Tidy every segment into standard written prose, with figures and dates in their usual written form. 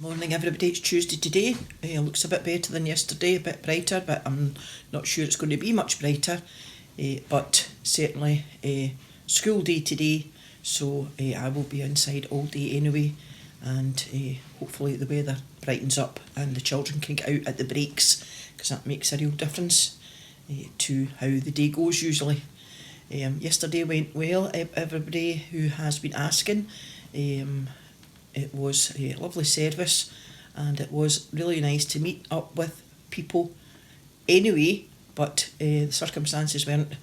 Morning everybody, it's Tuesday today. Looks a bit better than yesterday, a bit brighter, but I'm not sure it's going to be much brighter. But certainly school day today, so I will be inside all day anyway, and hopefully the weather brightens up and the children can get out at the breaks, because that makes a real difference to how the day goes usually. Yesterday went well. Everybody who has been asking, it was a lovely service, and it was really nice to meet up with people anyway, but the circumstances weren't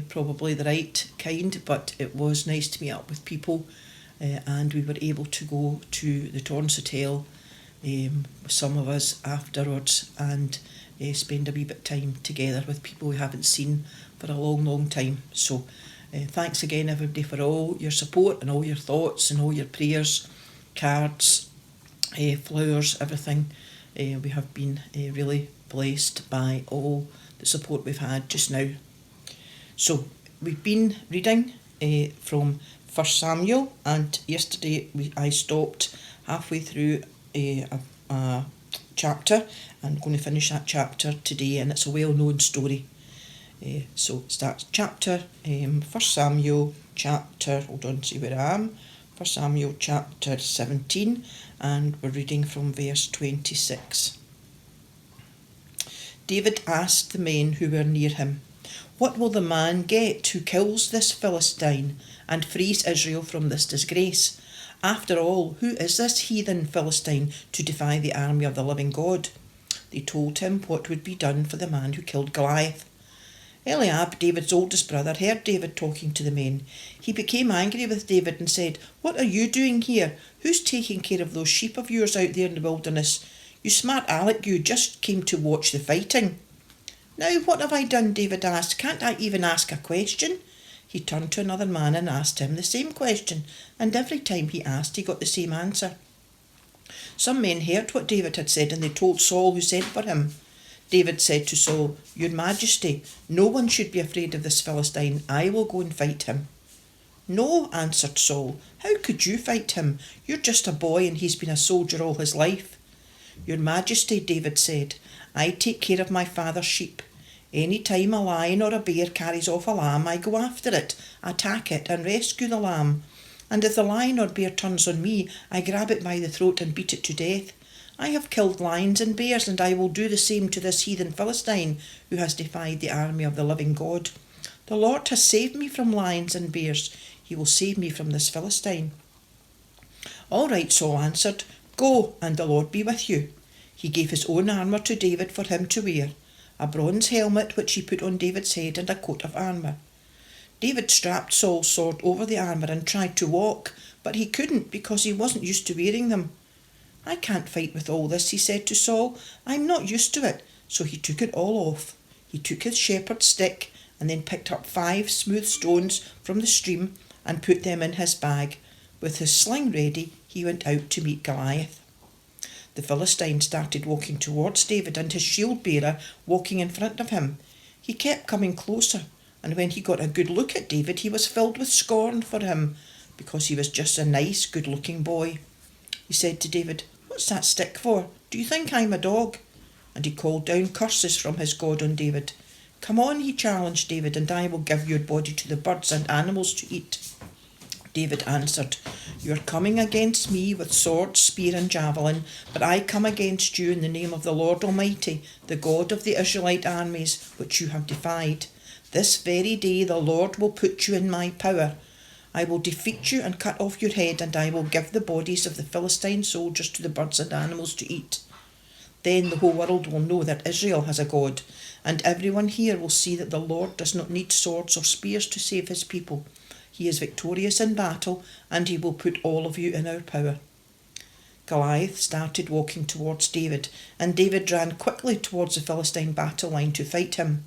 probably the right kind, but it was nice to meet up with people, and we were able to go to the Torrance Hotel, some of us afterwards, and spend a wee bit of time together with people we haven't seen for a long time. So thanks again everybody for all your support and all your thoughts and all your prayers, cards, flowers, everything. We have been really blessed by all the support we've had just now. So we've been reading from 1 Samuel, and yesterday I stopped halfway through a chapter. I'm going to finish that chapter today, and it's a well-known story. So it starts chapter 1 Samuel chapter, hold on, see where I am. 1 Samuel chapter 17, and we're reading from verse 26. David asked the men who were near him, "What will the man get who kills this Philistine and frees Israel from this disgrace? After all, who is this heathen Philistine to defy the army of the living God?" They told him what would be done for the man who killed Goliath. Eliab, David's oldest brother, heard David talking to the men. He became angry with David and said, "What are you doing here? Who's taking care of those sheep of yours out there in the wilderness? You smart aleck, you just came to watch the fighting." "Now what have I done?" David asked. "Can't I even ask a question?" He turned to another man and asked him the same question, and every time he asked he got the same answer. Some men heard what David had said, and they told Saul, who sent for him. David said to Saul, "Your Majesty, no one should be afraid of this Philistine. I will go and fight him." "No," answered Saul. "How could you fight him? You're just a boy and he's been a soldier all his life." "Your Majesty," David said, "I take care of my father's sheep. Any time a lion or a bear carries off a lamb, I go after it, attack it and rescue the lamb. And if the lion or bear turns on me, I grab it by the throat and beat it to death. I have killed lions and bears, and I will do the same to this heathen Philistine who has defied the army of the living God. The Lord has saved me from lions and bears. He will save me from this Philistine." "All right," Saul answered. "Go, and the Lord be with you." He gave his own armour to David for him to wear, a bronze helmet which he put on David's head, and a coat of armour. David strapped Saul's sword over the armour and tried to walk, but he couldn't because he wasn't used to wearing them. "I can't fight with all this," he said to Saul. "I'm not used to it." So he took it all off. He took his shepherd's stick and then picked up 5 smooth stones from the stream and put them in his bag. With his sling ready, he went out to meet Goliath. The Philistine started walking towards David, and his shield-bearer walking in front of him. He kept coming closer, and when he got a good look at David, he was filled with scorn for him, because he was just a nice, good-looking boy. He said to David, "What's that stick for? Do you think I'm a dog?" And he called down curses from his God on David. "Come on," he challenged David, "and I will give your body to the birds and animals to eat." David answered, "You are coming against me with sword, spear and javelin, but I come against you in the name of the Lord Almighty, the God of the Israelite armies, which you have defied. This very day the Lord will put you in my power. I will defeat you and cut off your head, and I will give the bodies of the Philistine soldiers to the birds and animals to eat. Then the whole world will know that Israel has a God, and everyone here will see that the Lord does not need swords or spears to save his people. He is victorious in battle, and he will put all of you in our power." Goliath started walking towards David, and David ran quickly towards the Philistine battle line to fight him.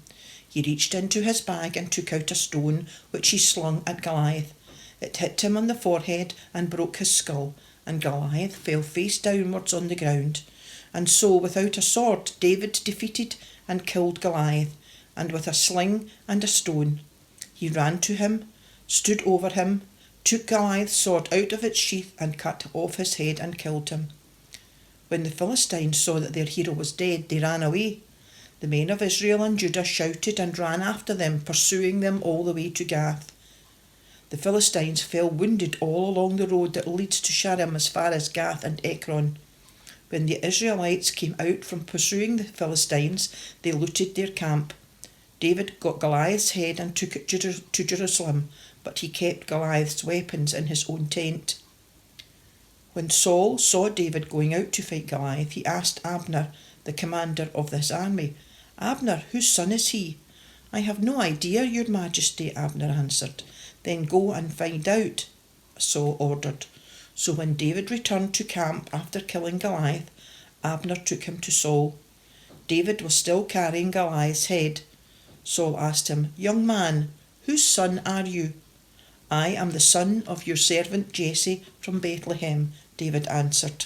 He reached into his bag and took out a stone, which he slung at Goliath. It hit him on the forehead and broke his skull, and Goliath fell face downwards on the ground. And so, without a sword, David defeated and killed Goliath, and with a sling and a stone. He ran to him, stood over him, took Goliath's sword out of its sheath and cut off his head and killed him. When the Philistines saw that their hero was dead, they ran away. The men of Israel and Judah shouted and ran after them, pursuing them all the way to Gath. The Philistines fell wounded all along the road that leads to Sharim as far as Gath and Ekron. When the Israelites came out from pursuing the Philistines, they looted their camp. David got Goliath's head and took it to Jerusalem, but he kept Goliath's weapons in his own tent. When Saul saw David going out to fight Goliath, he asked Abner, the commander of this army, "Abner, whose son is he?" "I have no idea, your majesty," Abner answered. "Then go and find out," Saul ordered. So when David returned to camp after killing Goliath, Abner took him to Saul. David was still carrying Goliath's head. Saul asked him, "Young man, whose son are you?" "I am the son of your servant Jesse from Bethlehem," David answered.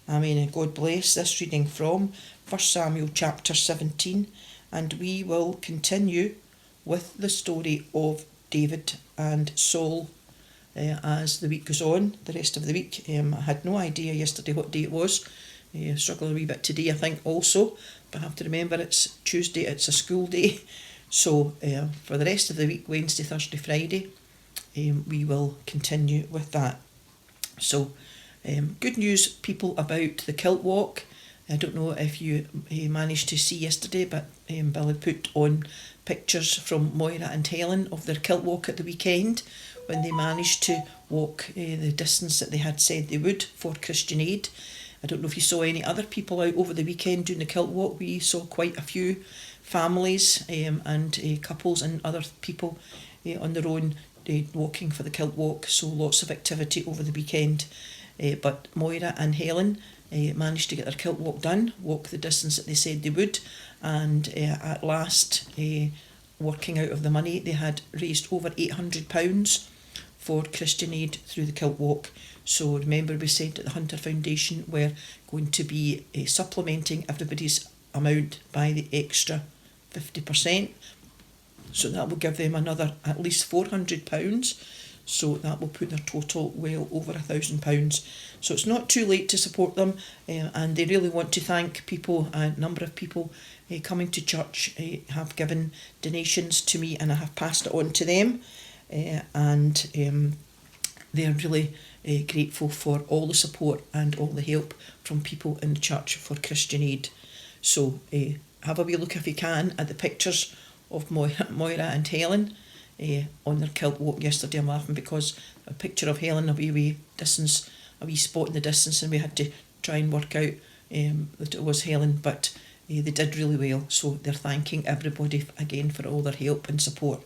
Amen, and God bless this reading from 1 Samuel chapter 17, and we will continue with the story of David and Saul as the week goes on, the rest of the week. I had no idea yesterday what day it was. Struggle a wee bit today, I think, also, but I have to remember it's Tuesday, it's a school day. So for the rest of the week, Wednesday, Thursday, Friday, we will continue with that. So good news, people, about the kilt walk. I don't know if you managed to see yesterday, but Billy put on pictures from Moira and Helen of their kilt walk at the weekend when they managed to walk the distance that they had said they would for Christian Aid. I don't know if you saw any other people out over the weekend doing the kilt walk. We saw quite a few families and couples and other people on their own walking for the kilt walk, so lots of activity over the weekend. But Moira and Helen managed to get their kilt walk done, walk the distance that they said they would, and at last, working out of the money, they had raised over £800 for Christian Aid through the kilt walk. So remember, we said that the Hunter Foundation were going to be supplementing everybody's amount by the extra 50%. So that will give them another at least £400. So that will put their total well over £1,000. So it's not too late to support them, and they really want to thank people. A number of people coming to church have given donations to me, and I have passed it on to them, and they're really grateful for all the support and all the help from people in the church for Christian Aid. So have a wee look if you can at the pictures of Moira and Helen on their kilt walk yesterday. I'm laughing because a picture of Helen, a wee distance, a wee spot in the distance, and we had to try and work out that it was Helen, but they did really well. So they're thanking everybody again for all their help and support.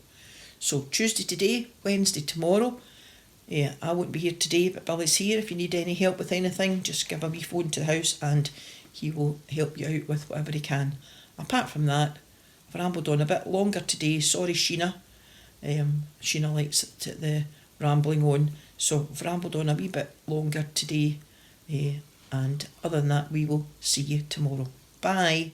So Tuesday today, Wednesday tomorrow. I won't be here today, but Billy's here. If you need any help with anything, just give a wee phone to the house and he will help you out with whatever he can. Apart from that, I've rambled on a bit longer today. Sorry, Sheena. Sheena likes the rambling on. So I've rambled on a wee bit longer today. And other than that, we will see you tomorrow. Bye.